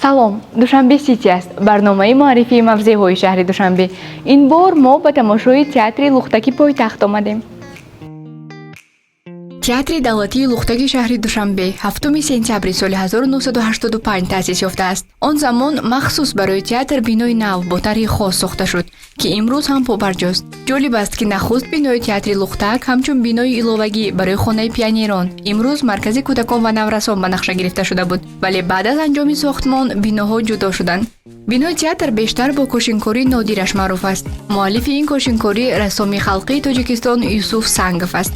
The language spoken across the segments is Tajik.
салом, душанбе сити аст. барномаи муаррифии мавзеъҳои шаҳри Душанбе. Ин бор мо ба тамошои театри Лухтаки пойтахт омадем. театри давлатии Лухтаки шаҳри Душанбе 7 сентябри соли 1985 таъсис ёфтааст. Он замон махсус барои театр бинои нав бо тарҳи хос сохта шуд, ки имрӯз ҳам побарҷост. ҷолиб аст, ки нахуст бинои театри Лухтак ҳамчун бинои иловагӣ барои хонаи пионерон, имрӯз маркази кӯдакон ва наврасон ба нақша гирифта шуда буд, вале баъд аз анҷоми сохтмон биноҳо ҷудо шуданд. бинои театр бештар бо кошинкории нодираш маъруф аст. муаллифи ин кошинкорӣ рассоми халқии Тоҷикистон Юсуф Сангов аст.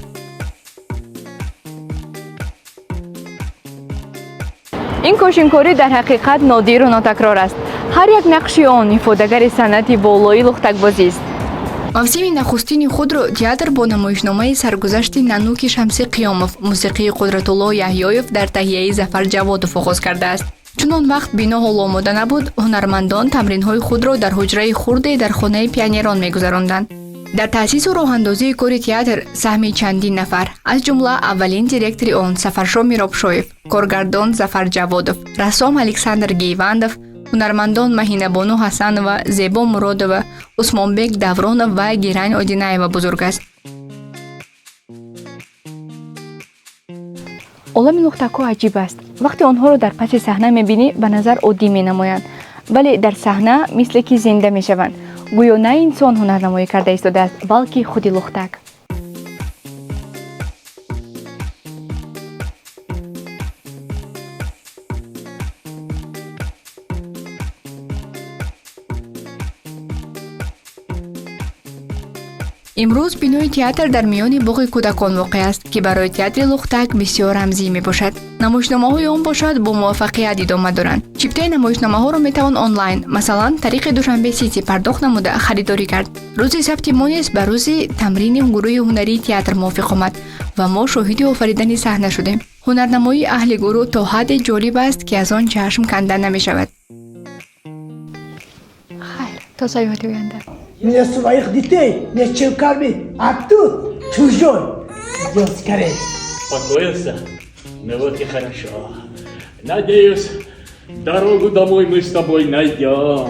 ин кошинкорӣ дар ҳақиқат нодиру нотакрор аст. ҳар як нақши он ифодагари санъати болои лухтакбозист. мавсими нахустини худро театр бо намоишномаи саргузашти Нануки Шамси Қиёмов, мусиқии Қудратулло Яҳьёев дар таҳияи Зафар Ҷаводов оғоз кардааст. чун он вақт бино ҳол омода набуд, ҳунармандон тамринҳои худро дар ҳуҷраи хурде дар хонаи пионерон мегузаронданд. дар таъсису роҳандозии кори театр саҳми чандин нафар, аз ҷумла аввалин директори он Сафаршо Миробшоев, коргардон Зафар Ҷаводов, рассом Александр Гейвандов, ҳунармандон Маҳинабону Ҳасанова, Зебо Муродова, Усмонбек Давронов ва Гирань Одинаева бузург аст. олами лухтакҳо аҷиб аст. вақте онҳоро дар паси саҳна мебинӣ, ба назар оддӣ менамоянд, вале дар саҳна мисле ки зинда мешаванд. гӯё на инсон ҳунарнамоӣ карда истодааст, балки худи лухтак. имрӯз бинои театр дар миёни боғи кӯдакон воқеъ аст, ки барои театри Лухтак бисёр рамзӣ мебошад. намоишномаҳои он бошад бо муваффақият идома доранд. чиптаи намоишномаҳоро метавон онлайн, масалан тариқи Душанбе сити пардохт намуда харидорӣ кард. рӯзи сабти мо низ ба рӯзи тамрини гурӯҳи ҳунарии театр мувофиқ омад ва мо шоҳиди офаридани саҳна шудем. ҳунарнамоии аҳли гурӯҳ то ҳадде ҷолиб аст, ки аз он чашм канда намешавад. хайр, то соёти оянда. Мне своих детей нечем кормить, а тут чужой. Идем скорее. Успокоился? Ну вот и хорошо. Надеюсь, дорогу домой мы с тобой найдем.